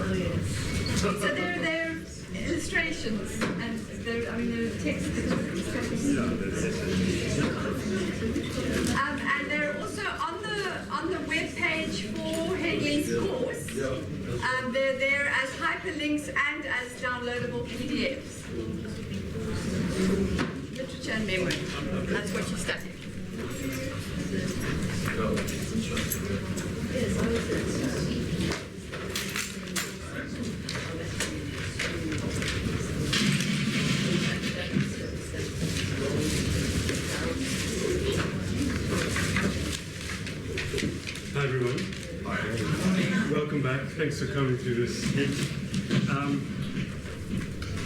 So they're illustrations, and they're text. And they're also on the web page for Hedley's course. They're there as hyperlinks and as downloadable PDFs. Literature and memory. That's what you study. Hi everyone. Hi. Welcome back. Thanks for coming to this.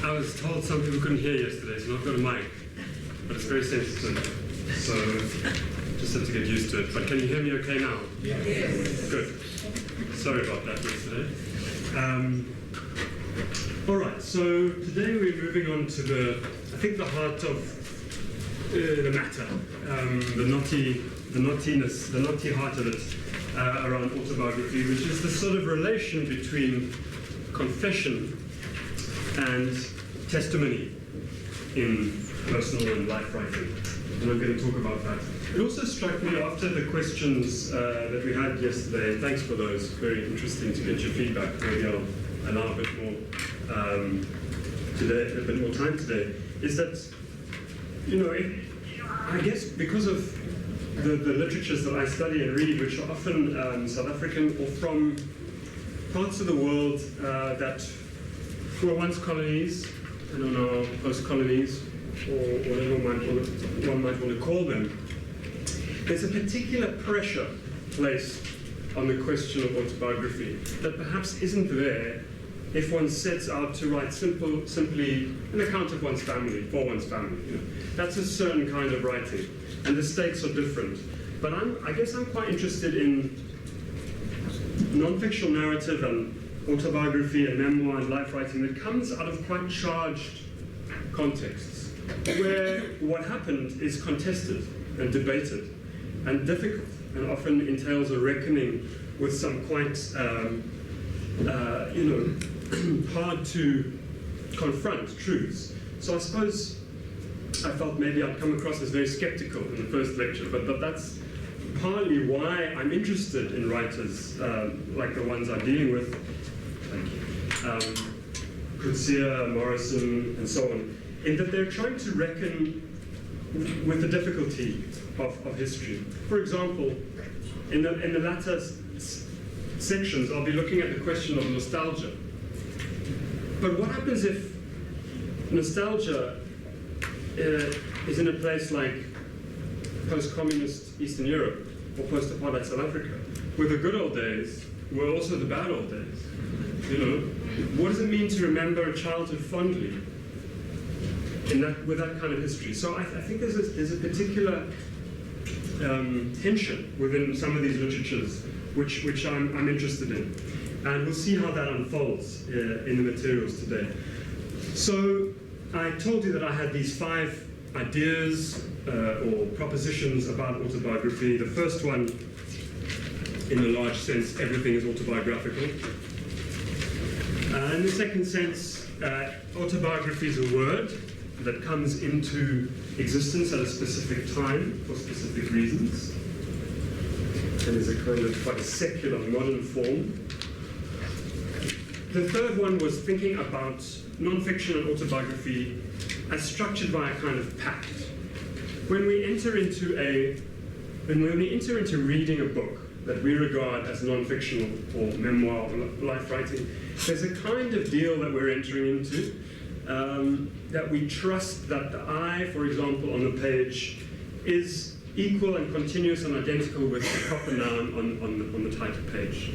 I was told some people couldn't hear yesterday, so I've got a mic, but it's very sensitive, so just have to get used to it. But can you hear me okay now? Yes. Good. Sorry about that yesterday. All right. So today we're moving on to the heart of the matter, the knotty heart of it. Around autobiography, which is the sort of relation between confession and testimony in personal and life writing. And I'm going to talk about that. It also struck me after the questions that we had yesterday, and thanks for those, very interesting to get your feedback. Maybe I'll allow a bit more today, a bit more time today, is that, I guess because of the literatures that I study and read, which are often South African or from parts of the world that were once colonies and are now post-colonies, or whatever one might want to call them, there's a particular pressure placed on the question of autobiography that perhaps isn't there if one sets out to write simply an account of one's family, for one's family. That's a certain kind of writing. And the stakes are different. But I guess I'm quite interested in non-fictional narrative and autobiography and memoir and life writing that comes out of quite charged contexts, where what happened is contested and debated and difficult, and often entails a reckoning with some quite, hard to confront truths. So I suppose I felt maybe I'd come across as very skeptical in the first lecture, but that's partly why I'm interested in writers like the ones I'm dealing with, Coetzee, Morrison, and so on, in that they're trying to reckon with the difficulty of history. For example, in the latter sections, I'll be looking at the question of nostalgia. But what happens if nostalgia is in a place like post-communist Eastern Europe or post-apartheid South Africa, where the good old days were also the bad old days? What does it mean to remember a childhood fondly with that kind of history? So I think there's a particular tension within some of these literatures which I'm interested in, and we'll see how that unfolds in the materials today. So I told you that I had these 5 ideas or propositions about autobiography. The first one, in a large sense, everything is autobiographical. In the second sense, autobiography is a word that comes into existence at a specific time for specific reasons, and is a kind of quite a secular modern form. The third one was thinking about non-fiction and autobiography as structured by a kind of pact. When we enter into reading a book that we regard as non-fictional or memoir or life writing, there's a kind of deal that we're entering into, that we trust that the I, for example, on the page is equal and continuous and identical with the proper noun on the title page.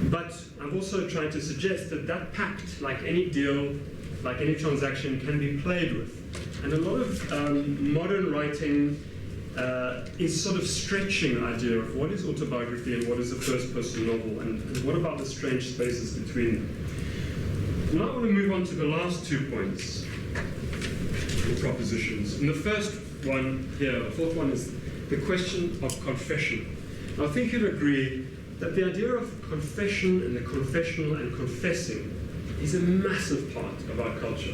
But I'm also trying to suggest that that pact, like any deal, like any transaction, can be played with. And a lot of modern writing is sort of stretching the idea of what is autobiography and what is a first-person novel, and what about the strange spaces between them. Now I want to move on to the last 2 points, or propositions. And the first one here, the fourth one, is the question of confession. Now, I think you'll agree that the idea of confession and the confessional and confessing is a massive part of our culture.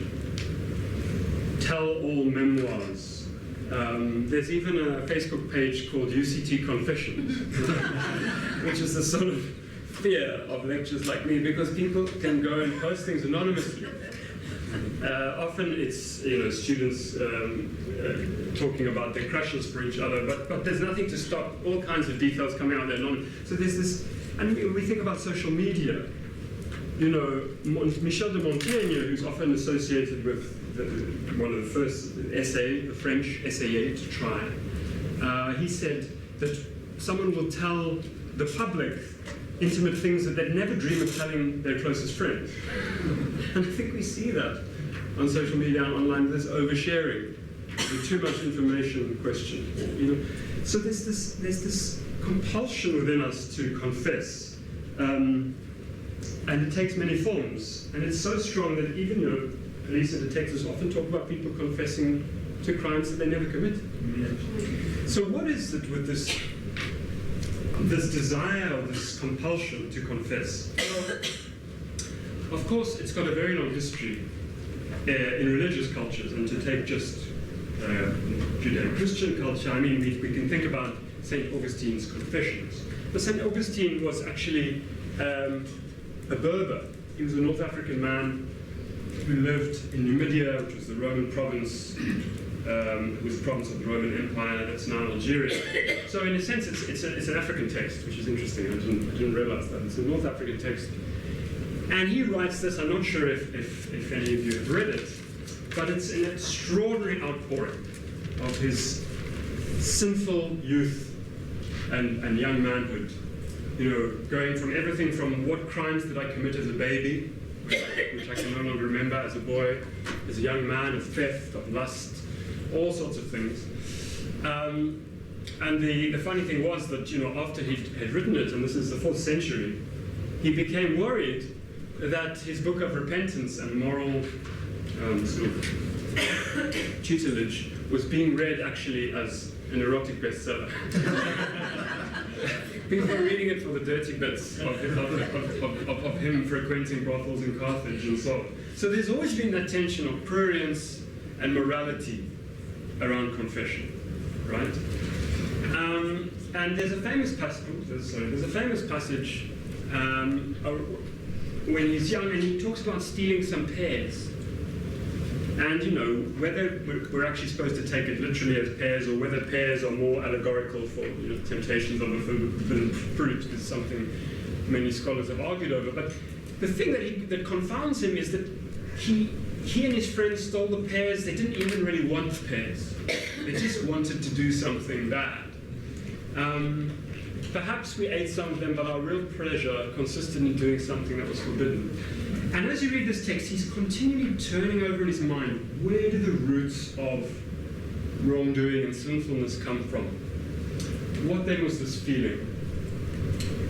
Tell-all memoirs. There's even a Facebook page called UCT Confessions, which is the sort of fear of lectures like me, because people can go and post things anonymously. Often it's students talking about their crushes for each other, but there's nothing to stop all kinds of details coming out there. So there's this, and we think about social media. Michel de Montaigne, who's often associated with one of the first the French essayer to try, he said that someone will tell the public intimate things that they'd never dream of telling their closest friends. And I think we see that on social media and online, this oversharing, the too much information question. So there's this compulsion within us to confess, and it takes many forms. And it's so strong that even police and detectives often talk about people confessing to crimes that they never committed. So what is it with this desire or this compulsion to confess? Well, of course, it's got a very long history in religious cultures, and to take just Judeo-Christian culture, I mean, we can think about St. Augustine's Confessions. But St. Augustine was actually a Berber. He was a North African man who lived in Numidia, which was the Roman province. It was a province of the Roman Empire that's now Algeria. So in a sense, it's an African text, which is interesting. I didn't realize that. It's a North African text. And he writes this, I'm not sure if any of you have read it, but it's an extraordinary outpouring of his sinful youth and young manhood. Going from everything from what crimes did I commit as a baby, which I can no longer remember, as a boy, as a young man, of theft, of lust, all sorts of things. And the funny thing was that, after he had written it, and this is the 4th century, he became worried that his book of repentance and moral sort of tutelage was being read actually as an erotic bestseller. People were reading it for the dirty bits of him frequenting brothels in Carthage and so on. So there's always been that tension of prurience and morality around confession, right? And there's a famous passage when he's young, and he talks about stealing some pears. And whether we're actually supposed to take it literally as pears, or whether pears are more allegorical for temptations of a forbidden fruit, is something many scholars have argued over. But the thing that confounds him is that he and his friends stole the pears. They didn't even really want the pears. They just wanted to do something bad. Perhaps we ate some of them, but our real pleasure consisted in doing something that was forbidden. And as you read this text, he's continually turning over in his mind, where do the roots of wrongdoing and sinfulness come from? What then was this feeling?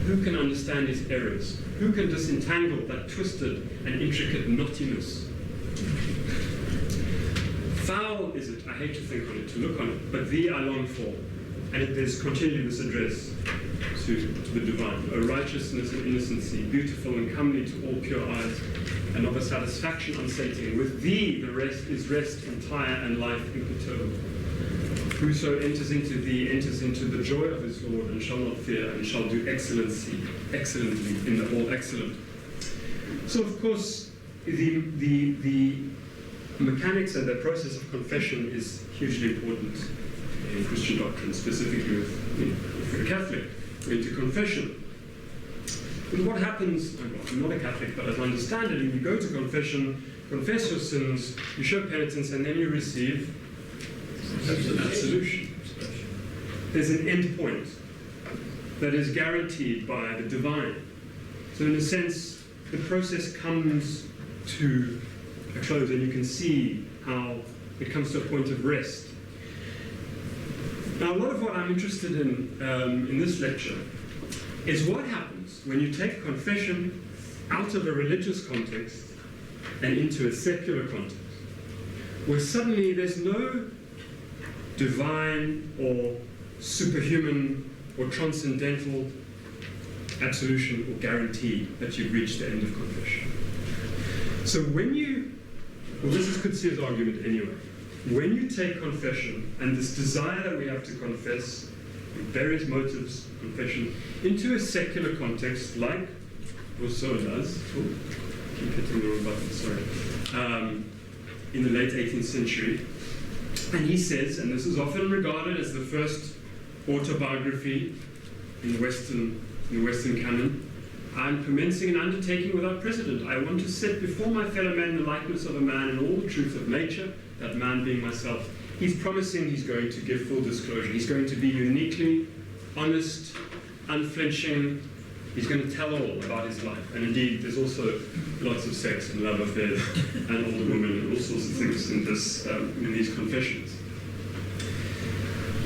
Who can understand his errors? Who can disentangle that twisted and intricate knottiness? Foul is it, I hate to think on it, to look on it, but thee I long for. And there's continually this address to the divine. O righteousness and innocency, beautiful and comely to all pure eyes, and of a satisfaction unsating. With thee the rest is rest entire and life imperturbable. Whoso enters into thee enters into the joy of his Lord, and shall not fear, and shall do excellently in the all excellent. So of course, the mechanics and the process of confession is hugely important in Christian doctrine, specifically if you're a Catholic, into confession. But what happens, I'm not a Catholic, but as I understand it, if you go to confession, confess your sins, you show penitence, and then you receive absolution. There's an end point that is guaranteed by the divine. So in a sense, the process comes to a close, and you can see how it comes to a point of rest. Now, a lot of what I'm interested in this lecture is what happens when you take confession out of a religious context and into a secular context, where suddenly there's no divine or superhuman or transcendental absolution or guarantee that you've reached the end of confession. So when you, well, this is Coetzee's argument anyway, when you take confession and this desire that we have to confess, various motives, confession, into a secular context like Rousseau does, keep hitting the wrong button, sorry, in the late 18th century, and he says, and this is often regarded as the first autobiography in the Western canon, I'm commencing an undertaking without precedent. I want to set before my fellow man the likeness of a man in all the truth of nature, that man being myself. He's promising he's going to give full disclosure. He's going to be uniquely honest, unflinching. He's going to tell all about his life. And indeed, there's also lots of sex and love affairs and older women and all sorts of things in these confessions.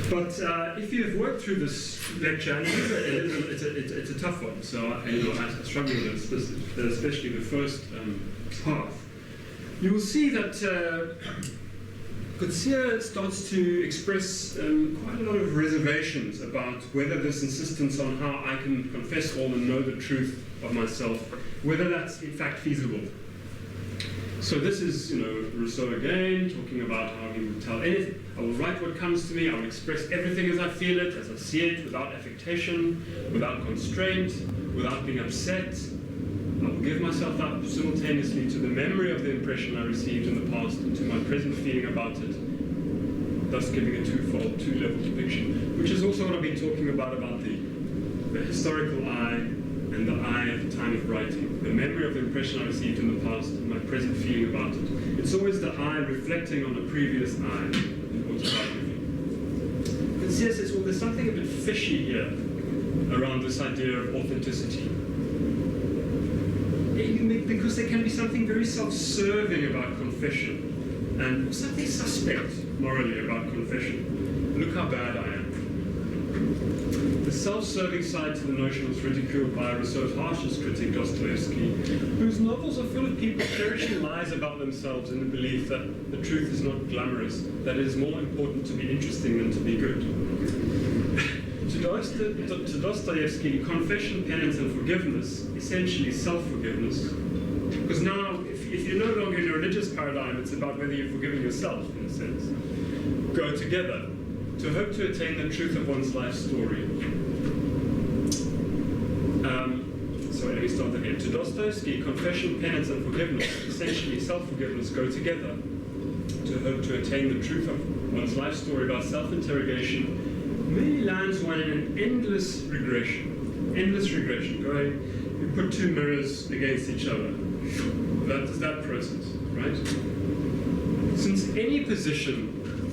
But if you've worked through this lecture, and it's a tough one, so I struggle with it, especially the first half, you will see that Coetzee starts to express quite a lot of reservations about whether this insistence on how I can confess all and know the truth of myself, whether that's in fact feasible. So this is, Rousseau again, talking about how he would tell anything. I will write what comes to me, I will express everything as I feel it, as I see it, without affectation, without constraint, without being upset. I will give myself up simultaneously to the memory of the impression I received in the past and to my present feeling about it, thus giving a twofold, two-level depiction, which is also what I've been talking about the historical I and the I at the time of writing, the memory of the impression I received in the past and my present feeling about it. It's always the I reflecting on a previous I in autobiography. And C.S. says, well, there's something a bit fishy here around this idea of authenticity. Because there can be something very self-serving about confession and something suspect morally about confession. Look how bad I am. The self-serving side to the notion was ridiculed by Rousseau's harshest critic, Dostoevsky, whose novels are full of people cherishing lies about themselves in the belief that the truth is not glamorous, that it is more important to be interesting than to be good. To Dostoevsky, confession, penance, and forgiveness, essentially self-forgiveness, because now, if you're no longer in a religious paradigm, it's about whether you're forgiving yourself, in a sense, go together to hope to attain the truth of one's life story. Sorry, let me start again. To Dostoevsky, confession, penance, and forgiveness, essentially self-forgiveness, go together to hope to attain the truth of one's life story about self-interrogation. Really lands one in an endless regression. Going, you put two mirrors against each other. That's that process, right? Since any position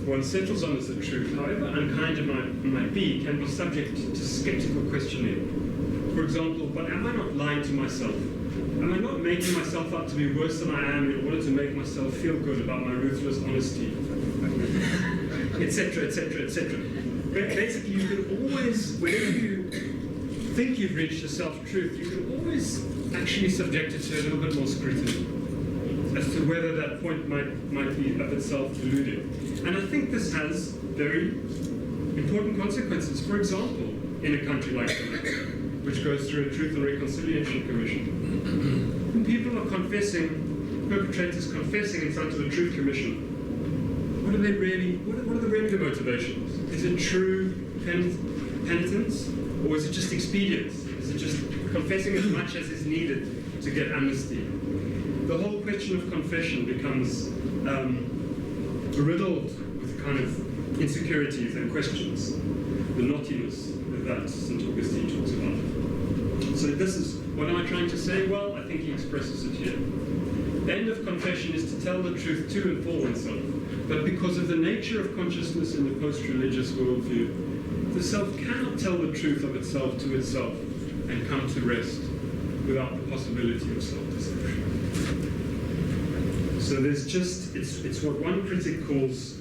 one settles on as the truth, however unkind it might be, can be subject to skeptical questioning. For example, but am I not lying to myself? Am I not making myself out to be worse than I am in order to make myself feel good about my ruthless honesty? Etc., etc., etc. Basically, you can always, whenever you think you've reached a self-truth, you can always actually subject it to a little bit more scrutiny as to whether that point might be of itself deluding. And I think this has very important consequences. For example, in a country like America, which goes through a Truth and Reconciliation Commission, when people are confessing, perpetrators confessing in front of the Truth Commission, what are the really motivations? Is it true penitence, or is it just expedience? Is it just confessing as much as is needed to get amnesty? The whole question of confession becomes riddled with kind of insecurities and questions, the knottiness that St. Augustine talks about. So this is, what am I trying to say? Well, I think he expresses it here. The end of confession is to tell the truth to and for oneself. But because of the nature of consciousness in the post-religious worldview, the self cannot tell the truth of itself to itself and come to rest without the possibility of self-deception. So there's just, it's what one critic calls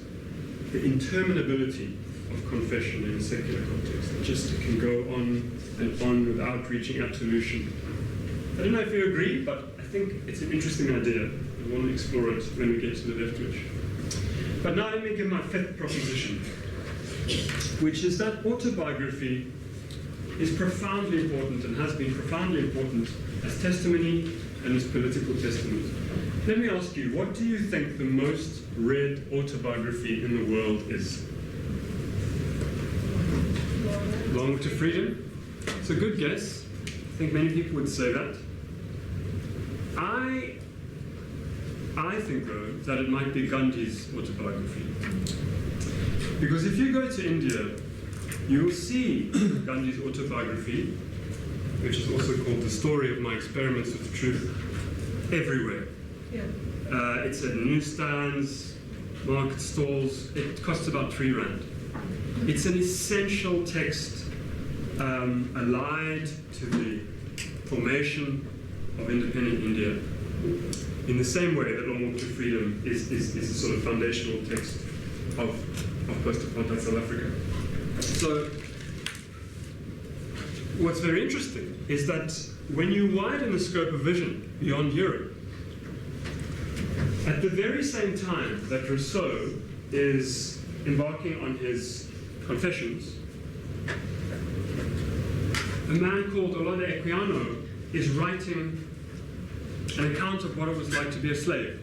the interminability of confession in a secular context. It just can go on and on without reaching absolution. I don't know if you agree, but I think it's an interesting idea. I want to explore it when we get to the left witch. But now let me give my fifth proposition, which is that autobiography is profoundly important and has been profoundly important as testimony and as political testament. Let me ask you, what do you think the most read autobiography in the world is? Long to Freedom? It's a good guess. I think many people would say that. I think, though, that it might be Gandhi's autobiography. Because if you go to India, you will see Gandhi's autobiography, which is also called The Story of My Experiments with Truth, everywhere. Yeah. It's at newsstands, market stalls. It costs about 3 rand. It's an essential text allied to the formation of independent India, in the same way that Long Walk to Freedom is a sort of foundational text of post-apartheid South Africa. So, what's very interesting is that when you widen the scope of vision beyond Europe, at the very same time that Rousseau is embarking on his Confessions, a man called Olade Equiano is writing an account of what it was like to be a slave.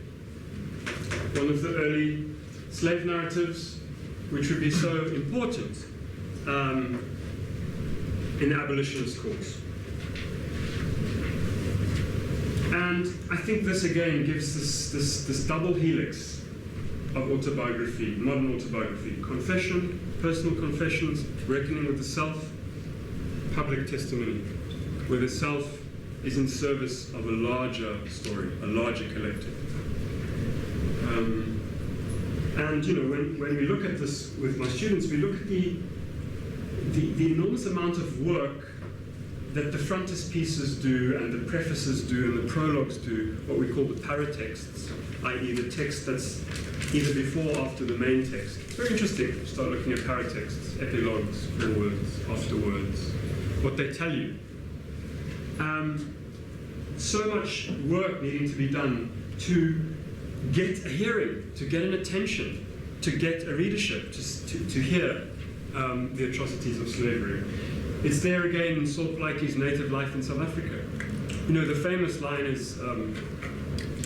One of the early slave narratives, which would be so important in the abolitionist cause. And I think this again gives this double helix of autobiography, modern autobiography: confession, personal confessions, reckoning with the self, public testimony, where the self is in service of a larger story, a larger collective. And you know, when we look at this with my students, we look at the enormous amount of work that the frontispieces do and the prefaces do and the prologues do, what we call the paratexts, i.e. the text that's either before or after the main text. It's very interesting to start looking at paratexts, epilogues, forewords, afterwords, what they tell you. So much work needing to be done to get a hearing, to get an attention, to get a readership, to hear the atrocities of slavery. It's there again in Saul Plaatje's Native Life in South Africa. You know, the famous line is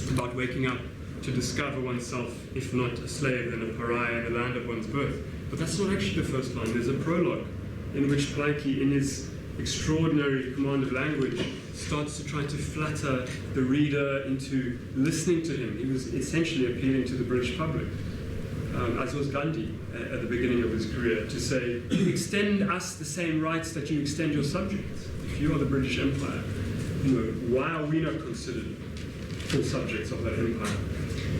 about waking up to discover oneself, if not a slave, then a pariah in the land of one's birth. But that's not actually the first line. There's a prologue in which Plaatje, in his extraordinary command of language, starts to try to flatter the reader into listening to him. He was essentially appealing to the British public, as was Gandhi at the beginning of his career, to say, extend us the same rights that you extend your subjects. If you are the British Empire, you know, why are we not considered full subjects of that empire?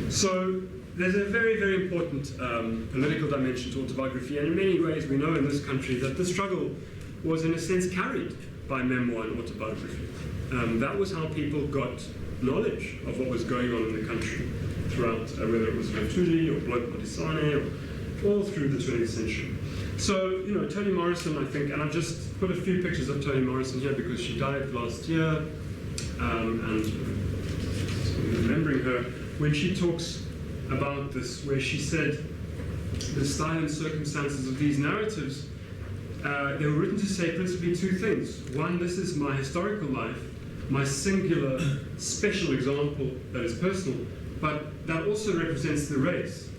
So there's a very, very important political dimension to autobiography, and in many ways we know in this country that the struggle was in a sense carried by memoir and autobiography. That was how people got knowledge of what was going on in the country throughout, whether it was Venturi or Bloke Modisane, or all through the 20th century. So, you know, Toni Morrison, I think, and I've just put a few pictures of Toni Morrison here because she died last year, and remembering her, when she talks about this, where she said, the style and circumstances of these narratives, they were written to say principally 2 things. One, this is my historical life, my singular, special example that is personal, but that also represents the race.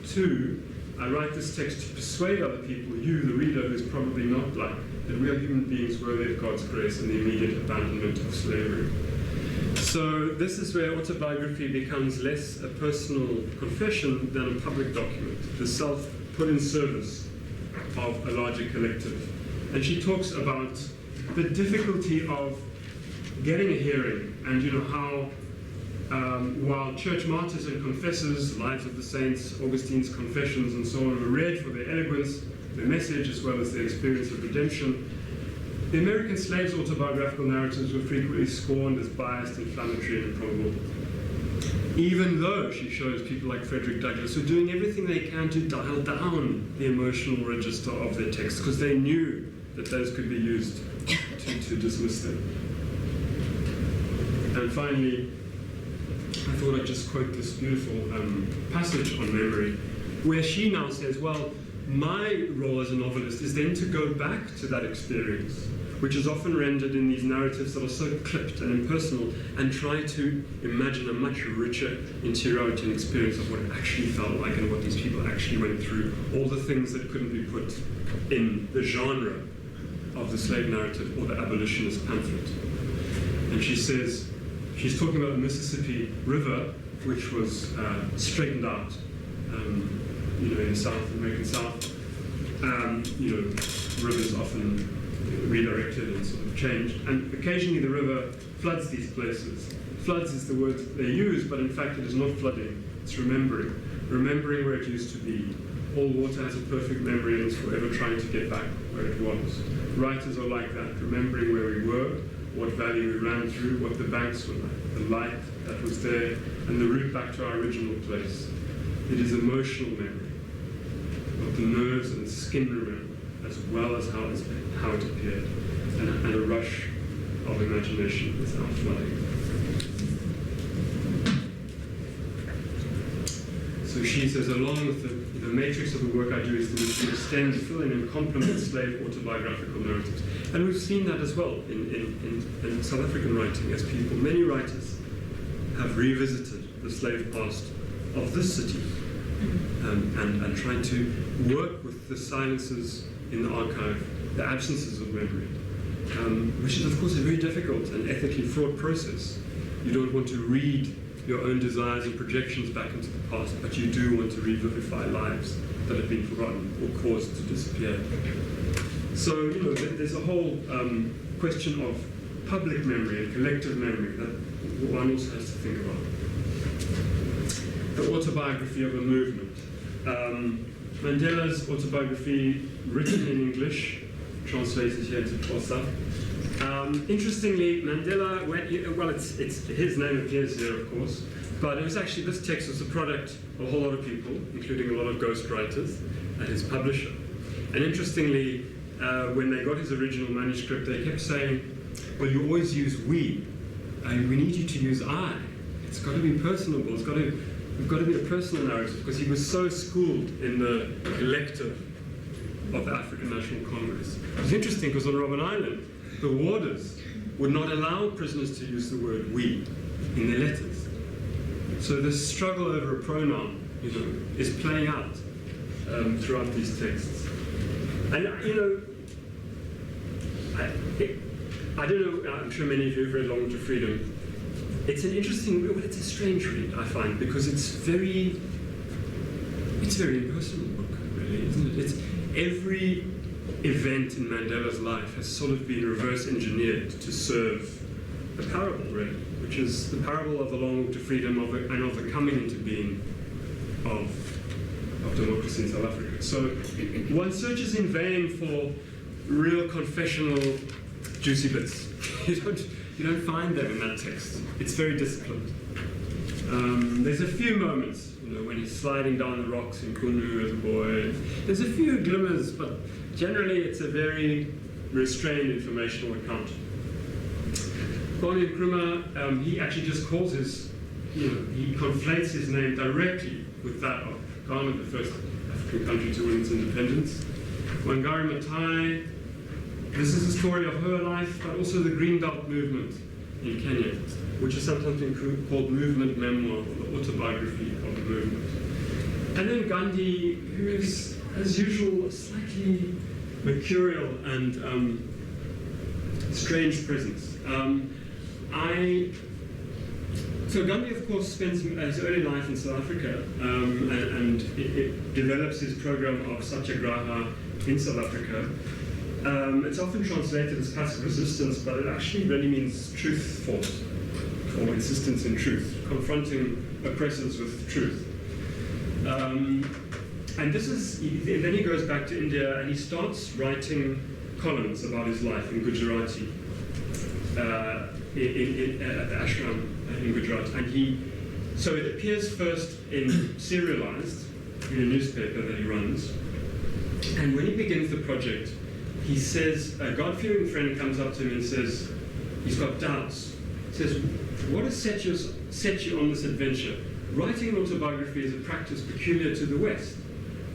2, I write this text to persuade other people, you, the reader, who's probably not black, that we are human beings worthy of God's grace and the immediate abandonment of slavery. So this is where autobiography becomes less a personal confession than a public document, the self put in service of a larger collective. And she talks about the difficulty of getting a hearing, and you know how while church martyrs and confessors, Lives of the Saints, Augustine's Confessions and so on, were read for their eloquence, their message, as well as their experience of redemption, the American slaves' autobiographical narratives were frequently scorned as biased, inflammatory, and improbable. Even though she shows people like Frederick Douglass were doing everything they can to dial down the emotional register of their texts, because they knew that those could be used to dismiss them. And finally, I thought I'd just quote this beautiful passage on memory, where she now says, well, my role as a novelist is then to go back to that experience which is often rendered in these narratives that are so clipped and impersonal, and try to imagine a much richer interiority and experience of what it actually felt like and what these people actually went through, all the things that couldn't be put in the genre of the slave narrative or the abolitionist pamphlet. And she says, she's talking about the Mississippi River, which was straightened out, in the South, American South. Rivers often redirected and sort of changed, and occasionally the river floods these places. Floods is the word they use, but in fact it is not flooding, it's remembering. Remembering where it used to be. All water has a perfect memory and is forever trying to get back where it was. Writers are like that, remembering where we were, what valley we ran through, what the banks were like, the light that was there, and the route back to our original place. It is emotional memory, what the nerves and the skin remember, as well as how it appeared, and a rush of imagination without flooding. So she says, along with the matrix of the work I do is to extend, fill in, and complement slave autobiographical narratives. And we've seen that as well in South African writing, as many writers have revisited the slave past of this city, and tried to work with the silences in the archive, the absences of memory, which is of course a very difficult and ethically fraught process. You don't want to read your own desires and projections back into the past, but you do want to revivify lives that have been forgotten or caused to disappear. So, there's a whole question of public memory and collective memory that one also has to think about. The autobiography of a movement. Mandela's autobiography, written in English, translated here into Xhosa. Interestingly, Mandela went, it's his name appears here, of course, but it was actually, this text was the product of a whole lot of people, including a lot of ghostwriters and his publisher. And interestingly, when they got his original manuscript, they kept saying, well, you always use we, and we need you to use I. It's got to be personable, we've got to be a personal narrative, because he was so schooled in the collective of the African National Congress. It was interesting because on Robben Island, the warders would not allow prisoners to use the word we in their letters. So this struggle over a pronoun, is playing out throughout these texts. And I don't know, I'm sure many of you have read Longing to Freedom. It's an interesting, it's a strange read, I find, because it's very impersonal book, really, isn't it? It's every event in Mandela's life has sort of been reverse engineered to serve a parable, really, which is the parable of the longing to freedom and of the coming into being of democracy in South Africa. So one searches in vain for real confessional juicy bits. You don't find them in that text. It's very disciplined. There's a few moments, when he's sliding down the rocks in Kunu as a boy. There's a few glimmers, but generally it's a very restrained informational account. Kwame Nkrumah, he actually just calls his, he conflates his name directly with that of Ghana, the first African country to win its independence. Wangari Maathai, this is a story of her life, but also the Green Belt movement in Kenya, which is sometimes been called movement memoir, or the autobiography of the movement. And then Gandhi, who is, as usual, a slightly mercurial and strange presence. So Gandhi, of course, spends his early life in South Africa, and it develops his program of satyagraha in South Africa. It's often translated as passive resistance, but it actually really means truth force, or insistence in truth, confronting oppressors with truth. And this is, then he goes back to India and he starts writing columns about his life in Gujarati, at the ashram in Gujarat. And so it appears first in serialized, in a newspaper that he runs. And when he begins the project, he says, a God-fearing friend comes up to him and says, he's got doubts. He says, what has set you on this adventure? Writing an autobiography is a practice peculiar to the West.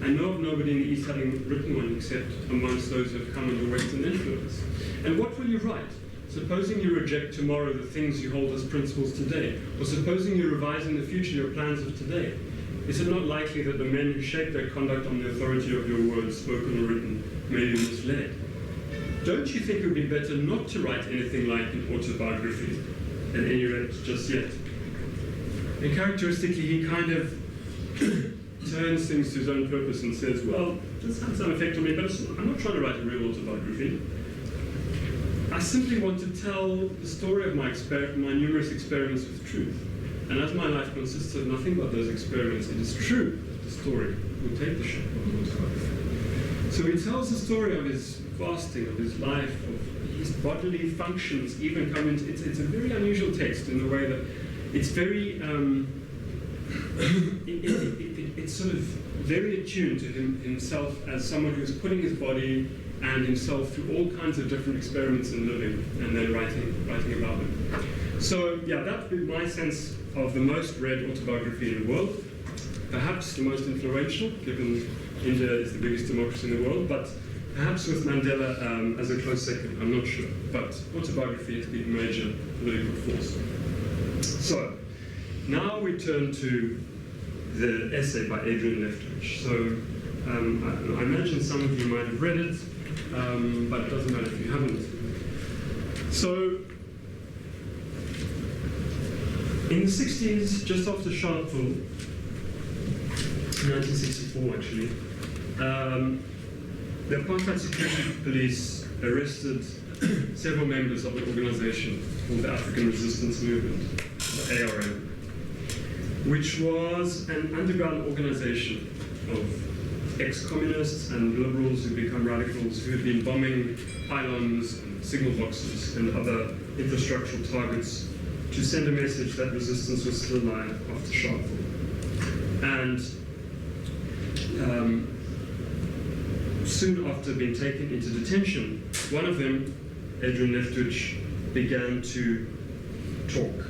I know of nobody in the East having written one except amongst those who have come under Western influence. And what will you write? Supposing you reject tomorrow the things you hold as principles today, or supposing you revise in the future your plans of today, is it not likely that the men who shape their conduct on the authority of your words, spoken or written, may be misled? Don't you think it would be better not to write anything like an autobiography, at any rate, just yet? And characteristically, he kind of turns things to his own purpose and says, well, this has some effect on me, but I'm not trying to write a real autobiography. I simply want to tell the story of my numerous experiments with truth. And as my life consists of nothing but those experiments, it is true that the story will take the shape of an autobiography. So he tells the story of his fasting, of his life, of his bodily functions, even come into, it's a very unusual text in the way that it's very, it's sort of very attuned to himself as someone who's putting his body and himself through all kinds of different experiments in living, and then writing about them. So yeah, that would be my sense of the most read autobiography in the world. Perhaps the most influential, given India is the biggest democracy in the world, but perhaps with Mandela as a close second, I'm not sure. But autobiography has been a major political force. So, now we turn to the essay by Adrian Leftwich. So, I imagine some of you might have read it, but it doesn't matter if you haven't. So, in the 60s, just after Sharpeville, 1964 actually, the apartheid security police arrested several members of an organization called the African Resistance Movement, the ARM, which was an underground organization of ex-communists and liberals who become radicals who had been bombing pylons and signal boxes and other infrastructural targets to send a message that resistance was still alive after Sharpeville. And soon after being taken into detention, one of them, Adrian Leftwich, began to talk.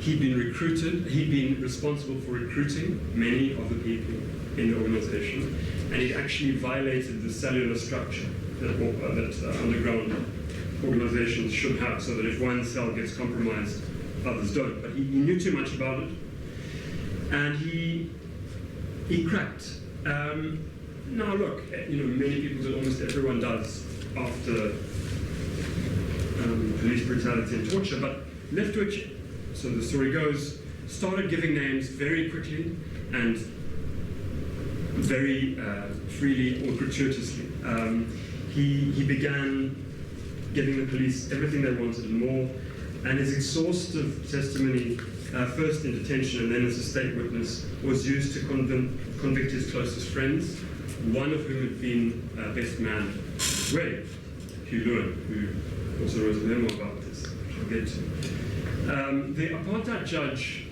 He'd been recruited, he'd been responsible for recruiting many of the people in the organization, and he'd actually violated the cellular structure that underground organizations should have, so that if one cell gets compromised, others don't. But he knew too much about it, and he cracked. Now look, many people did, almost everyone does after police brutality and torture, but Leftwich, so the story goes, started giving names very quickly and very freely or gratuitously. He began giving the police everything they wanted and more, and his exhaustive testimony, first in detention and then as a state witness, was used to convict his closest friends, one of whom had been best man Ray, Hugh Lewin, who also wrote a memoir about this, which I'll get to. The apartheid judge,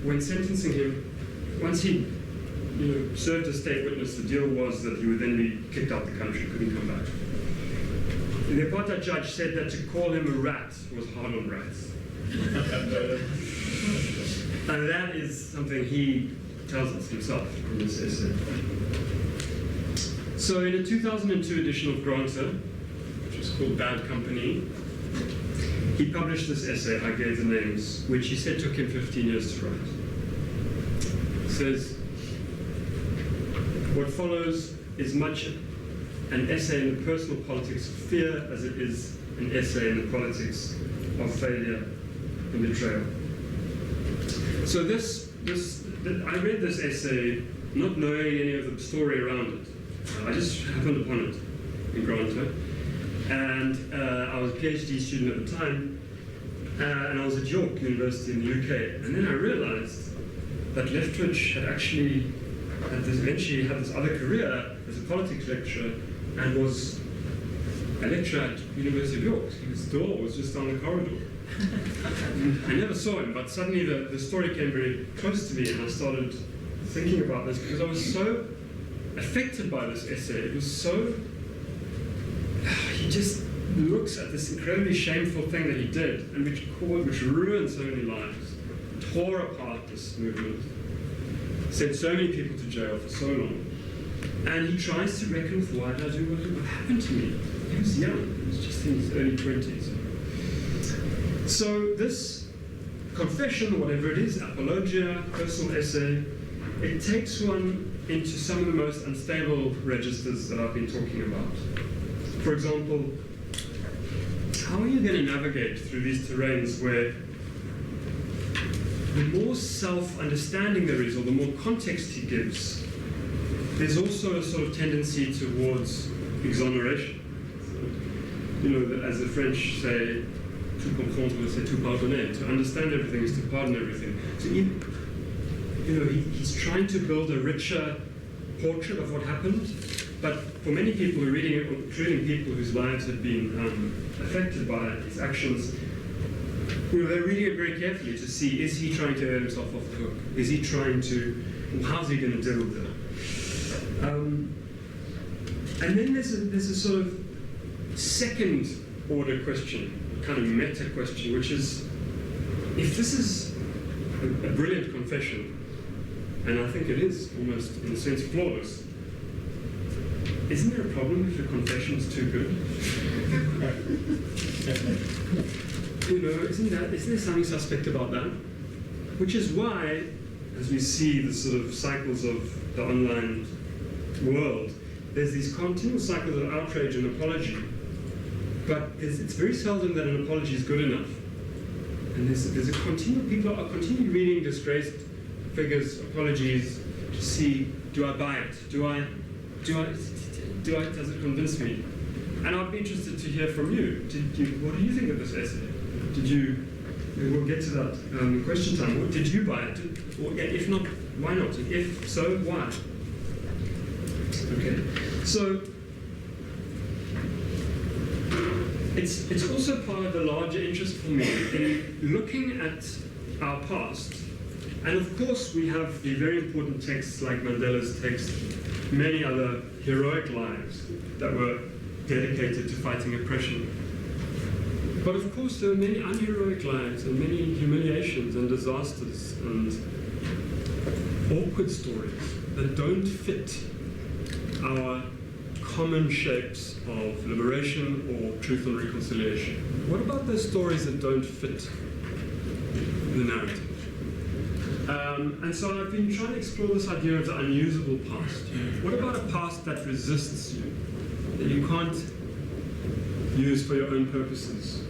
when sentencing him, once he served as state witness, the deal was that he would then be kicked out the country, couldn't come back. The apartheid judge said that to call him a rat was hard on rats. And that is something he tells us himself in this essay. So in a 2002 edition of Granta, which was called Bad Company, he published this essay, I gave the names, which he said took him 15 years to write. It says, what follows is much an essay in the personal politics of fear as it is an essay in the politics of failure and betrayal. So I read this essay not knowing any of the story around it. I just happened upon it in Granta, and I was a PhD student at the time, and I was at York University in the UK, and then I realized that Leftwich had actually eventually had this other career as a politics lecturer and was a lecturer at University of York. His door was just down the corridor. I never saw him, but suddenly the story came very close to me, and I started thinking about this because I was so affected by this essay. It was so... He just looks at this incredibly shameful thing that he did, and which ruined so many lives, tore apart this movement, sent so many people to jail for so long. And he tries to reckon with why did I do what happened to me? He was young, he was just in his early 20s. So this confession, whatever it is, apologia, personal essay, it takes one into some of the most unstable registers that I've been talking about. For example, how are you going to navigate through these terrains where the more self-understanding there is, or the more context he gives, there's also a sort of tendency towards exoneration. So, you know, as the French say, to comprendre, c'est tout pardonner. To understand everything is to pardon everything. So, you know, he's trying to build a richer portrait of what happened, but for many people who are reading it, including people whose lives have been affected by his actions, you know, they're reading it very carefully to see, is he trying to earn himself off the hook? Is he trying to, how's he going to deal with it? And then there's a sort of second order question, kind of meta question, which is, if this is a brilliant confession, and I think it is almost in a sense flawless, isn't there a problem if the confession is too good? You know, isn't there something suspect about that? Which is why, as we see the sort of cycles of the online world, there's these continual cycles of outrage and apology, but it's very seldom that an apology is good enough. And there's a continual, people are continually reading disgraced figures' apologies to see, do I buy it? Does it convince me? And I'd be interested to hear from you. What do you think of this essay? We'll get to that question time. Did you buy it? Or if not, why not? If so, why? Okay. So it's also part of the larger interest for me in looking at our past. And of course, we have the very important texts like Mandela's text, many other heroic lives that were dedicated to fighting oppression. But of course, there are many unheroic lives and many humiliations and disasters and awkward stories that don't fit our common shapes of liberation or truth and reconciliation. What about those stories that don't fit the narrative? And so I've been trying to explore this idea of the unusable past. What about a past that resists you, that you can't use for your own purposes,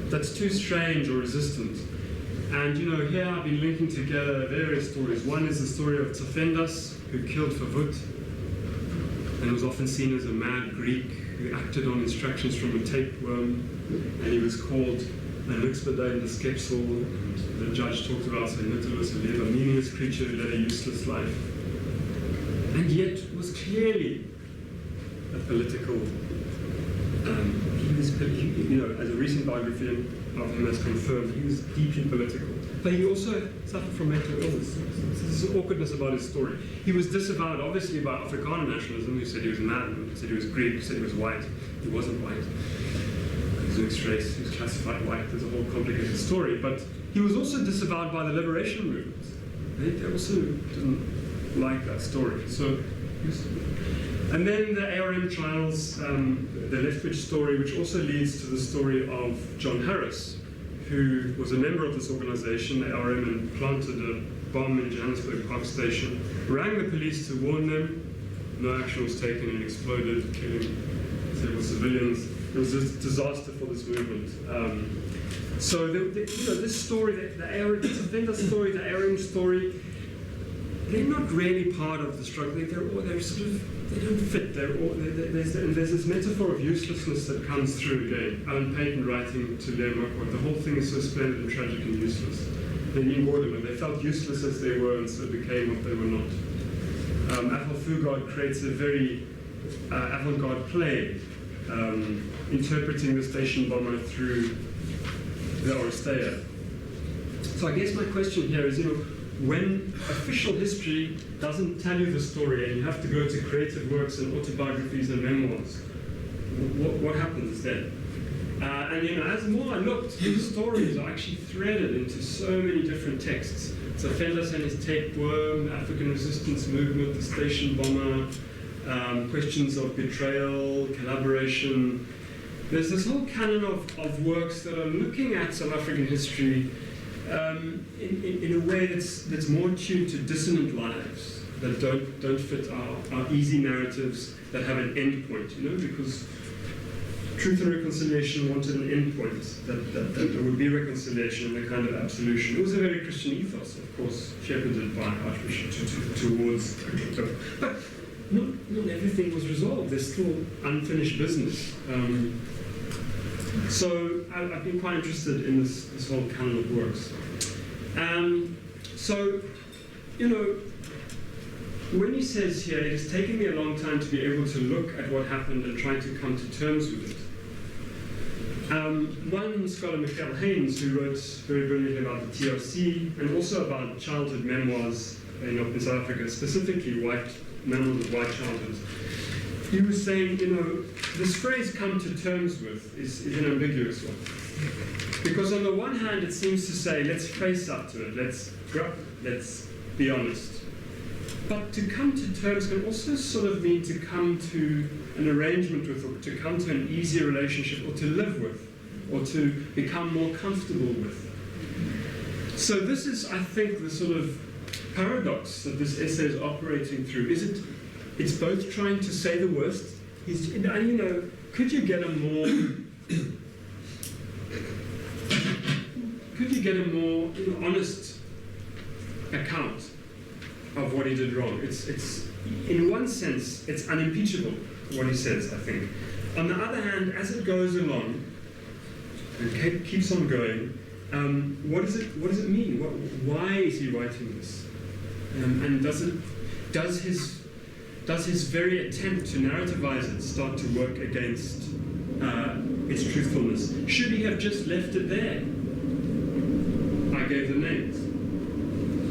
that's too strange or resistant? And you know, here I've been linking together various stories. One is the story of Ta-Nehisi, who killed for Vut, and was often seen as a mad Greek who acted on instructions from a tapeworm, and he was called an expedite skepsel, and the judge talked about a meaningless creature who led a useless life, and yet was clearly a political, you know, as a recent biography of him has confirmed, he was deeply political. But he also suffered from mental illness. There's an awkwardness about his story. He was disavowed, obviously, by Afrikaner nationalism, who said he was mad, who said he was Greek, who said he was white. He wasn't white. He was mixed race, he was classified white. There's a whole complicated story. But he was also disavowed by the liberation movement. They also didn't like that story. So, and then the ARM trials, the Lethbridge story, which also leads to the story of John Harris, who was a member of this organization, the ARM, and planted a bomb in Johannesburg Park Station, rang the police to warn them. No action was taken and exploded, killing several civilians. It was a disaster for this movement. So you know, this story, the ARM story, the ARM story, they're not really part of the struggle. They're sort of, they don't fit. There's this metaphor of uselessness that comes through again. Alan Paton writing to Liam Rockwood, the whole thing is so splendid and tragic and useless. They knew Gordimer, they felt useless as they were and so became what they were not. Athol Fugard creates a very avant-garde play, interpreting the station bomber through the Oresteia. So I guess my question here is, you know, when official history doesn't tell you the story and you have to go to creative works and autobiographies and memoirs, what happens then? And you know, as more I looked, these stories are actually threaded into so many different texts. So Fenders and his tapeworm, African resistance movement, the station bomber, questions of betrayal, collaboration. There's this whole canon of works that are looking at South African history in a way that's more tuned to dissonant lives, that don't fit our easy narratives that have an end point, you know, because Truth and Reconciliation wanted an end point, that there would be reconciliation and a kind of absolution. It was a very Christian ethos, of course, shepherded by Archbishop Tutu towards but not everything was resolved. There's still unfinished business. So I've been quite interested in this whole canon of works. So, you know, when he says here, it has taken me a long time to be able to look at what happened and try to come to terms with it. One scholar, Michael Haynes, who wrote very brilliantly about the TRC and also about childhood memoirs in South Africa, specifically memoirs of white childhoods, he was saying, you know, this phrase "come to terms with" is an ambiguous one. Because on the one hand, it seems to say, let's face up to it, let's be honest. But to come to terms can also sort of mean to come to an arrangement with, or to come to an easier relationship, or to live with, or to become more comfortable with. So this is, I think, the sort of paradox that this essay is operating through. It's both trying to say the worst, and you know, could you get a more honest account of what he did wrong? It's in one sense, it's unimpeachable what he says, I think. On the other hand, as it goes along and keeps on going, what does it mean? Why is he writing this? And does his very attempt to narrativize it start to work against its truthfulness? Should he have just left it there? I gave the names,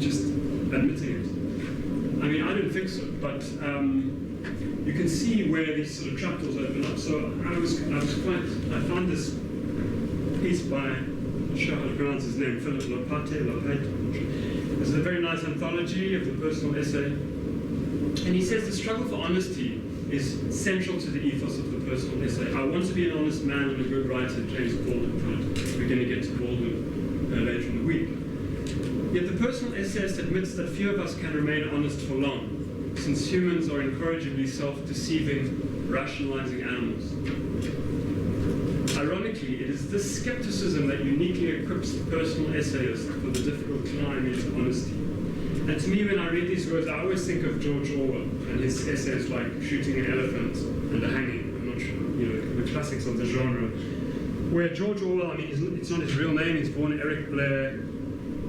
just admitting it. I mean, I don't think so, but you can see where these sort of trapdoors open up. So I found this piece by, I'm not sure how to pronounce his name, Philip Lopate. There's a very nice anthology of the personal essay. And he says the struggle for honesty is central to the ethos of the personal essay. I want to be an honest man and a good writer, James Baldwin put it. We're going to get to Baldwin later in the week. Yet the personal essayist admits that few of us can remain honest for long, since humans are incorrigibly self-deceiving, rationalizing animals. Ironically, it is this skepticism that uniquely equips the personal essayist for the difficult climb into honesty. And to me, when I read these words, I always think of George Orwell and his essays like Shooting an Elephant and The Hanging. I'm not sure, you know, the classics of the genre. Where George Orwell, I mean, it's not his real name, he's born Eric Blair,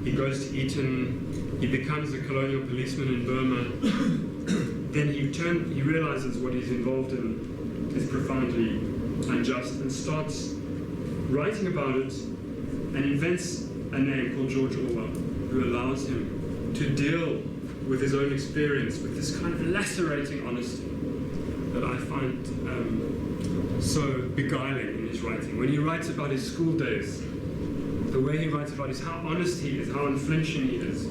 he goes to Eton, he becomes a colonial policeman in Burma, then he realizes what he's involved in is profoundly unjust and starts writing about it and invents a name called George Orwell, who allows him to deal with his own experience with this kind of lacerating honesty that I find so beguiling in his writing. When he writes about his school days, the way he writes about is how honest he is, how unflinching he is.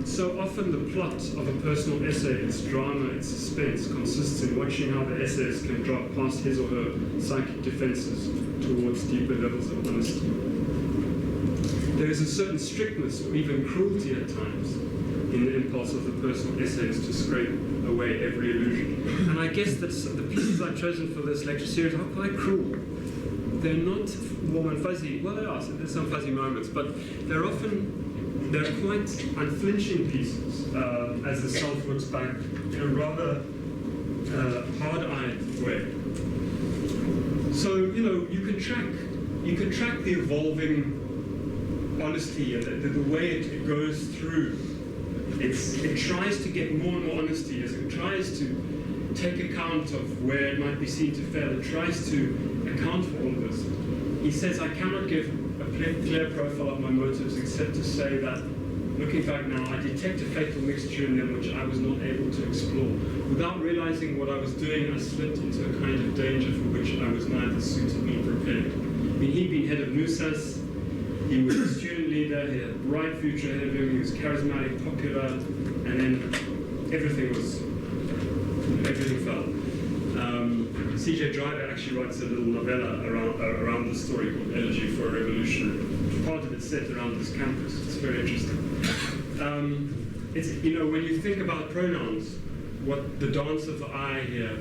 So often the plot of a personal essay, its drama, its suspense, consists in watching how the essayist can drop past his or her psychic defenses towards deeper levels of honesty. There is a certain strictness or even cruelty at times in the impulse of the personal essayist to scrape away every illusion. And I guess that the pieces I've chosen for this lecture series are quite cruel. They're not warm and fuzzy. Well, there's some fuzzy moments, but they're quite unflinching pieces as the self looks back in a rather hard-eyed way. So, you know, you can track the evolving honesty and the way it goes through. It tries to get more and more honesty as it tries to take account of where it might be seen to fail. It tries to account for all of this. He says, I cannot give a clear profile of my motives except to say that, looking back now, I detect a fatal mixture in them which I was not able to explore. Without realizing what I was doing, I slipped into a kind of danger for which I was neither suited nor prepared. mean, he'd been head of NUSAS, he was a student leader, he had a bright future ahead of him, he was charismatic, popular, and then everything fell. C.J. Driver actually writes a little novella around this story called Elegy for a Revolution. Part of it's set around this campus. It's very interesting. It's, you know, when you think about pronouns, what the dance of the I here,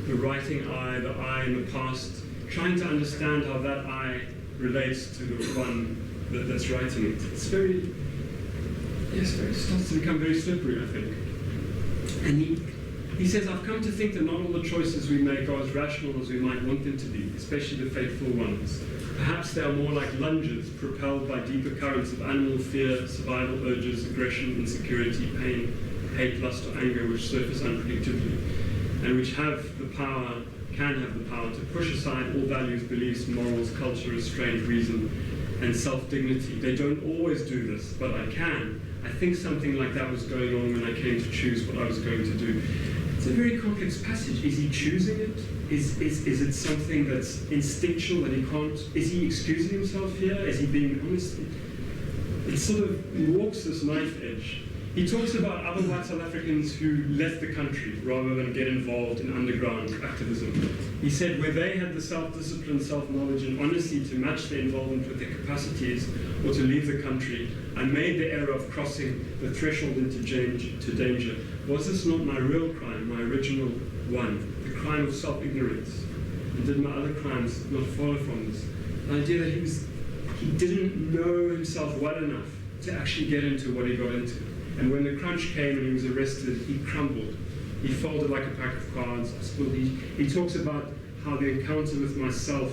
the writing I, the I in the past, trying to understand how that I relates to the one that's writing it. It's very, yes, it starts to become very slippery, I think. And he says, I've come to think that not all the choices we make are as rational as we might want them to be, especially the fateful ones. Perhaps they are more like lunges propelled by deeper currents of animal fear, survival urges, aggression, insecurity, pain, hate, lust, or anger, which surface unpredictably, and which can have the power to push aside all values, beliefs, morals, culture, restraint, reason, and self-dignity. They don't always do this, but I can. I think something like that was going on when I came to choose what I was going to do. It's a very complex passage. Is he choosing it? Is it something that's instinctual that he can't? Is he excusing himself here? Is he being honest? It sort of walks this knife edge. He talks about other white South Africans who left the country rather than get involved in underground activism. He said where they had the self-discipline, self-knowledge, and honesty to match their involvement with their capacities or to leave the country, I made the error of crossing the threshold into danger. Was this not my real crime, my original one, the crime of self-ignorance? And did my other crimes not follow from this? The idea that he didn't know himself well enough to actually get into what he got into. And when the crunch came and he was arrested, he crumbled. He folded like a pack of cards. He talks about how the encounter with myself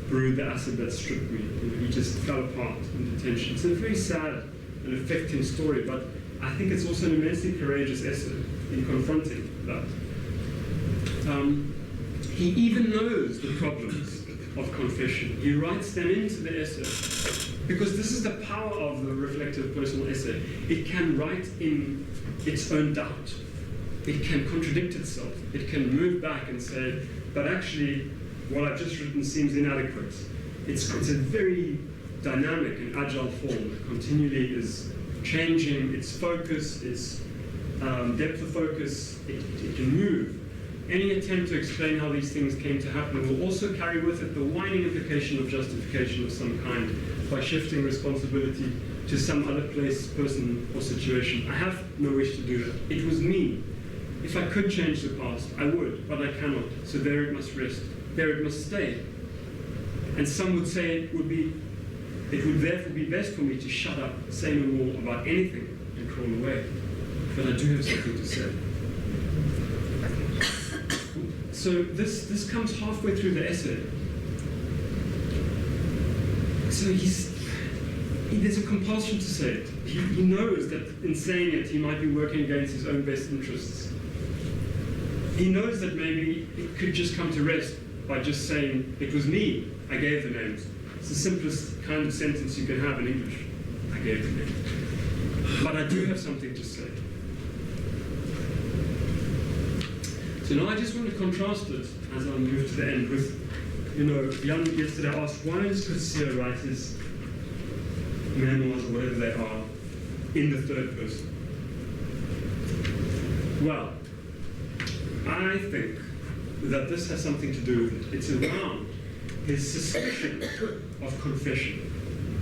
brewed the acid that stripped me. He just fell apart in detention. It's a very sad and affecting story, but I think it's also an immensely courageous essay in confronting that. He even knows the problems of confession. He writes them into the essay. Because this is the power of the reflective personal essay. It can write in its own doubt. It can contradict itself. It can move back and say, but actually, what I've just written seems inadequate. It's a very dynamic and agile form that continually is changing its focus, its depth of focus. It can move. Any attempt to explain how these things came to happen will also carry with it the whining implication of justification of some kind by shifting responsibility to some other place, person, or situation. I have no wish to do that. It was me. If I could change the past, I would, but I cannot. So there it must rest. There it must stay. And some would say it would therefore be best for me to shut up, say no more about anything, and crawl away. But I do have something to say. So this comes halfway through the essay. So there's a compulsion to say it. He knows that in saying it, he might be working against his own best interests. He knows that maybe it could just come to rest by just saying, it was me, I gave the names. It's the simplest kind of sentence you can have in English. I gave the names. But I do have something to say. So now I just want to contrast it, as I move to the end, with, Jan yesterday asked, why does Coetzee write his memoirs, or whatever they are, in the third person? Well, I think that this has something to do with it. It's around his suspicion of confession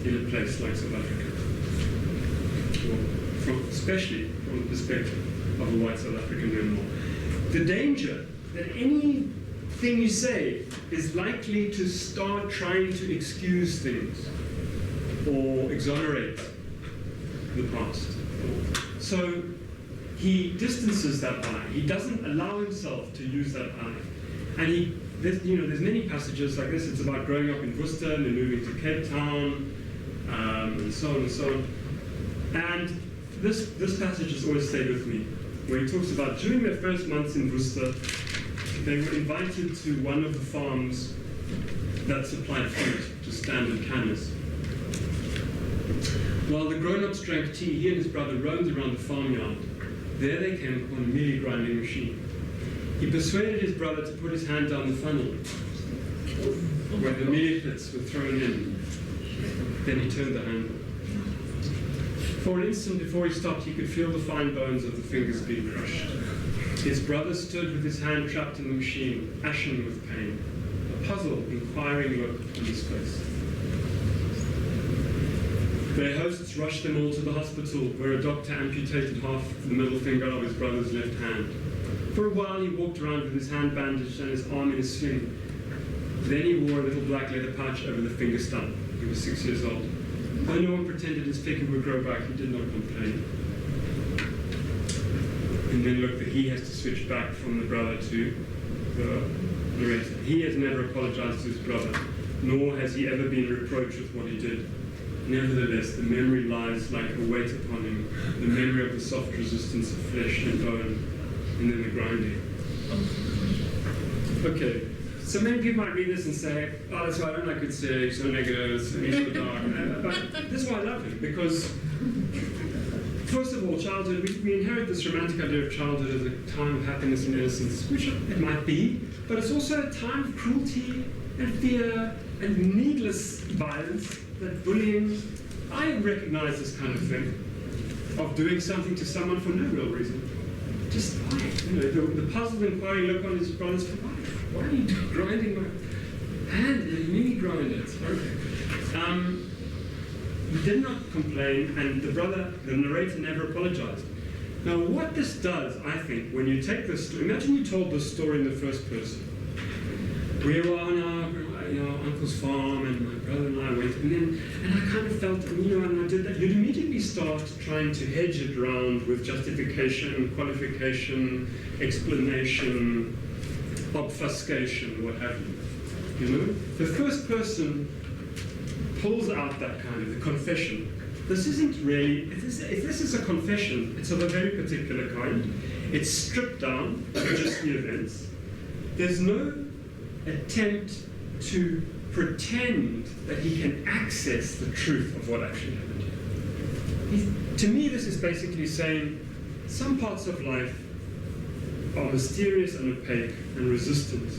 in a place like South Africa, especially from the perspective of a white South African memoir. The danger that anything you say is likely to start trying to excuse things or exonerate the past. So he distances that I. He doesn't allow himself to use that I. And there's many passages like this. It's about growing up in Worcester and then moving to Cape Town, and so on and so on. And this passage has always stayed with me, where he talks about during their first months in Worcester, they were invited to one of the farms that supplied fruit to standard canners. While the grown-ups drank tea, he and his brother roamed around the farmyard. There they came upon a mealie grinding machine. He persuaded his brother to put his hand down the funnel. where the meatlets were thrown in. Then he turned the handle. For an instant before he stopped, he could feel the fine bones of the fingers being crushed. His brother stood with his hand trapped in the machine, ashen with pain, a puzzled, inquiring look on his face. Their hosts rushed them all to the hospital, where a doctor amputated half the middle finger of his brother's left hand. For a while he walked around with his hand bandaged and his arm in a sling. Then he wore a little black leather pouch over the finger stump. He was 6 years old. Though no one pretended his finger would grow back, he did not complain. And then look, that he has to switch back from the brother to the narrator. He has never apologized to his brother, nor has he ever been reproached with what he did. Nevertheless, the memory lies like a weight upon him, the memory of the soft resistance of flesh and bone, and then the grinding. Okay, so many people might read this and say, oh, that's why I don't like Coetzee, so negative, he's so dark. But this is why I love him, because first of all, childhood, we inherit this romantic idea of childhood as a time of happiness and innocence, which it might be, but it's also a time of cruelty and fear and needless violence, that bullying. I recognize this kind of thing, of doing something to someone for no real reason. Just why? You know, the puzzled inquiring look on his brother's face. Why are you grinding my hand? You made me grind it. It's horrific. He did not complain, and the narrator never apologized. Now, what this does, I think, when you take this story, imagine you told this story in the first person. We were on our uncle's farm, and my brother and I went, and I kind of felt, and I did that. You'd immediately start trying to hedge it around with justification, qualification, explanation, obfuscation, what have you. You know, the first person pulls out that kind of the confession. This isn't really, if this is a confession, it's of a very particular kind. It's stripped down to just the events. There's no attempt to pretend that he can access the truth of what actually happened. To me, this is basically saying some parts of life are mysterious and opaque and resistant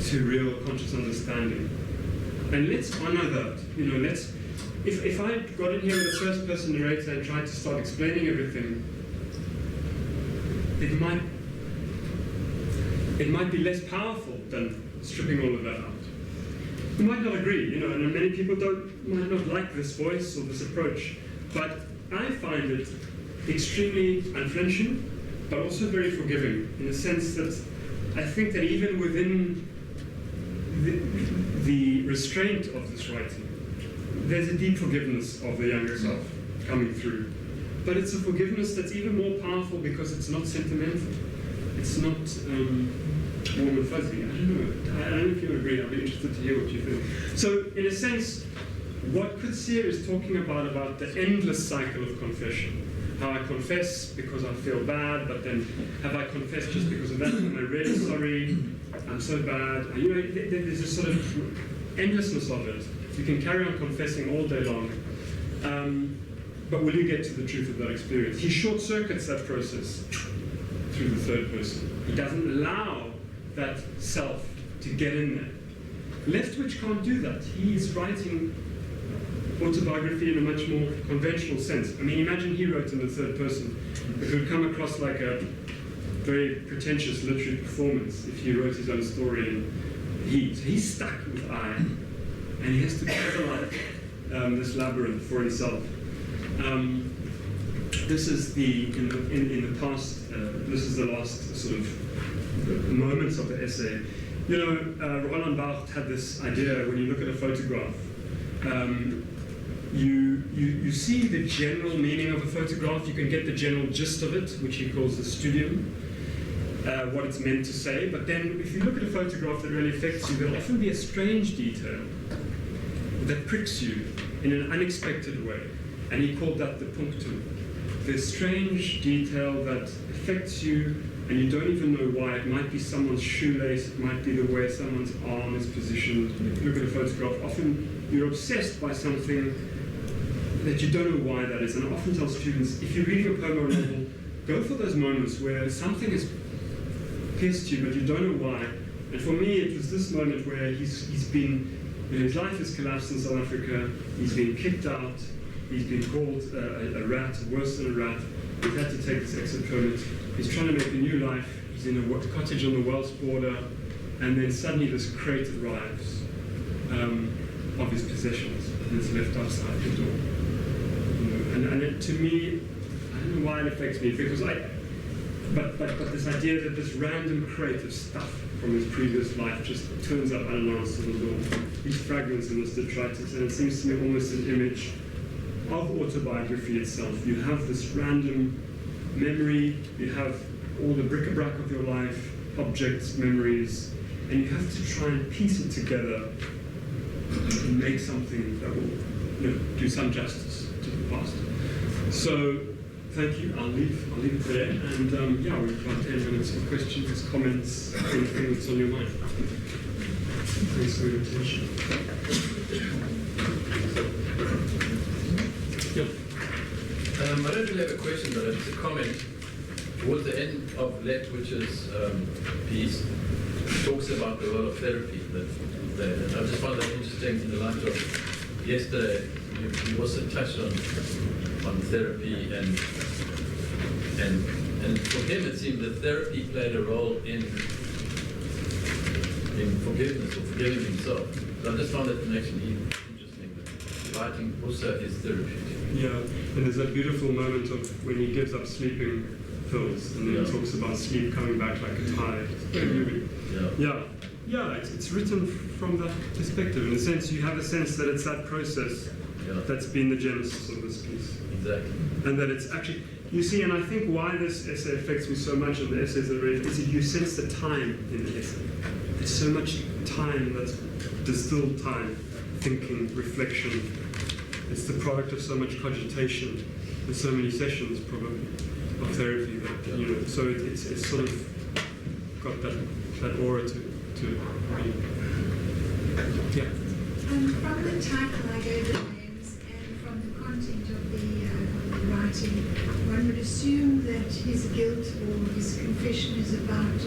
to real conscious understanding. And let's honor that. You know, if I got in here with a first-person narrator and tried to start explaining everything, it might be less powerful than stripping all of that out. You might not agree, you know, and many people might not like this voice or this approach, but I find it extremely unflinching, but also very forgiving, in the sense that I think that even within the restraint of this writing, there's a deep forgiveness of the younger self coming through. But it's a forgiveness that's even more powerful because it's not sentimental. It's not warm and fuzzy. I don't know if you agree. I'll be interested to hear what you think. So, in a sense, what Coetzee is talking about the endless cycle of confession. How I confess because I feel bad, but then have I confessed just because of that? Am I really sorry? I'm so bad. You know, there's a sort of endlessness of it. You can carry on confessing all day long, but will you get to the truth of that experience? He short circuits that process through the third person. He doesn't allow that self to get in there. Leftwich can't do that. He's writing autobiography in a much more conventional sense. I mean, imagine he wrote in the third person. It would come across like a very pretentious literary performance if he wrote his own story and he's stuck with I, and he has to puzzle this labyrinth for himself. This is in the past. This is the last sort of moments of the essay. You know, Roland Barthes had this idea when you look at a photograph. You see the general meaning of a photograph, you can get the general gist of it, which he calls the studium, what it's meant to say, but then if you look at a photograph that really affects you, there'll often be a strange detail that pricks you in an unexpected way, and he called that the punctum. The strange detail that affects you, and you don't even know why. It might be someone's shoelace, it might be the way someone's arm is positioned. If you look at a photograph, often you're obsessed by something that you don't know why that is. And I often tell students, if you're reading a poem or a novel, go for those moments where something has pierced you, but you don't know why, And for me, it was this moment where he's been, his life has collapsed in South Africa, he's been kicked out, he's been called a rat, worse than a rat, he's had to take this exit permit, he's trying to make a new life, he's in a cottage on the Welsh border, and then suddenly this crate arrives of his possessions, and it's left outside the door. And it, to me, I don't know why it affects me, because but this idea that this random crate of stuff from his previous life just turns up unannounced on the door. These fragments in this detritus, and it seems to me almost an image of autobiography itself. You have this random memory, you have all the bric-a-brac of your life, objects, memories, and you have to try and piece it together and make something that will do some justice to the past. So, thank you. I'll leave it there. And yeah, we've got 10 minutes for questions, comments, anything that's on your mind. Thanks for your attention. I don't really have a question, but it's a comment. Towards the end of Letwich's piece, it talks about the role of therapy. And I just found that interesting in the light of yesterday. You also touched on therapy, and for him it seemed that therapy played a role in forgiveness or forgiving himself. So I just found that connection interesting. That writing also is therapeutic. Yeah, and there's that beautiful moment of when he gives up sleeping pills, and then he talks about sleep coming back like a tide. Yeah, it's written from that perspective. In a sense, you have a sense that it's that process that's been the genesis of this piece. Exactly. And that it's actually, you see, and I think why this essay affects me so much in the essays that I read is that you sense the time in the essay. There's so much time that's distilled time, thinking, reflection. It's the product of so much cogitation and so many sessions, probably, of therapy that, so it's sort of got that aura to it. Yeah. From the title, I gave the names, and from the content of the writing, one would assume that his guilt or his confession is about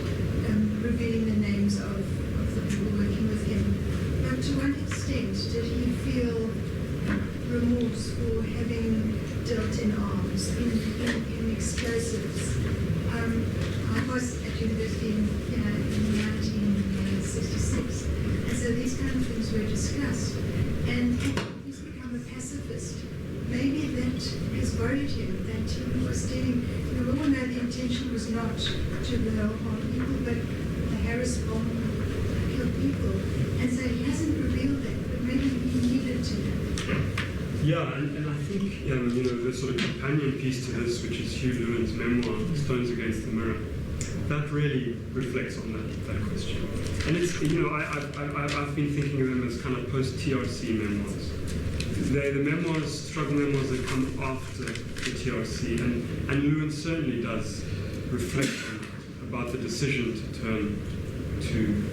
revealing the names of the people working with him. But to what extent did he feel remorse for having dealt in arms, in explosives? I was at university in 1966, and so these kind of things were discussed. And he's become a pacifist. Maybe that has worried him, that he was dealing, we all know the intention was not to harm people, but the Harris bomb killed people. And so he hasn't revealed that, but maybe he needed to. Yeah, and I think, the sort of companion piece to this, which is Hugh Lewin's memoir, Stones Against the Mirror, that really reflects on that question. And it's, I've been thinking of them as kind of post-TRC memoirs. They're the memoirs, struggle memoirs that come after the TRC, and Lewin certainly does reflect about the decision to turn to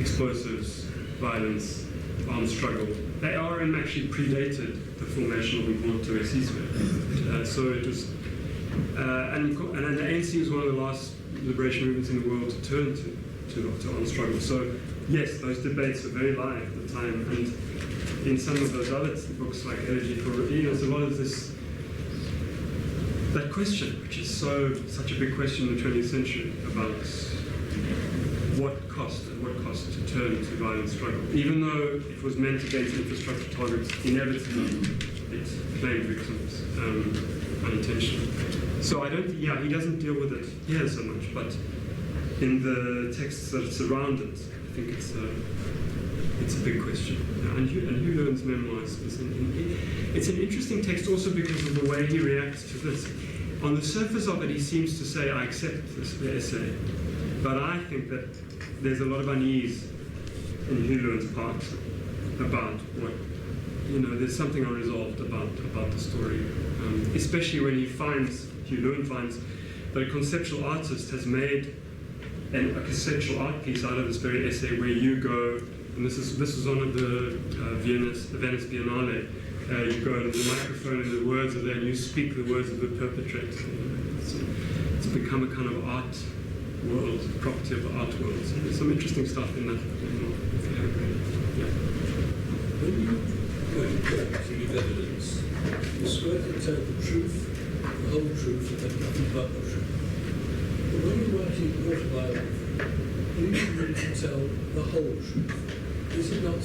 explosives, violence, armed struggle. They are and actually predated the formation of Umkhonto we Sizwe. So it was, and the ANC was one of the last liberation movements in the world to turn to armed struggle. So yes, those debates were very live at the time, and in some of those other books like Elegy for there's a lot of that question, which is such a big question in the 20th century about what cost to turn to violent struggle. Even though it was meant against infrastructure targets, inevitably it claimed victims unintentionally. So I don't, he doesn't deal with it here so much, but in the texts that surround it, I think it's a big question. And Hugh Lewin's memoirs, it's an interesting text also because of the way he reacts to this. On the surface of it, he seems to say, I accept this essay, but I think that there's a lot of unease in Hugh Lewin's part about what, there's something unresolved about the story, especially when Hugh Lewin finds that a conceptual artist has made a conceptual art piece out of this very essay where you go, and this was on at the Venice Biennale, you go to the microphone and the words are there and you speak the words of the perpetrator. It's become a kind of art world, property of the art world. So there's some interesting stuff in that. When you to give evidence, you're supposed to tell the truth, the whole truth, and nothing but the truth. But when you're writing autobiography, you need to tell the whole truth. Is it not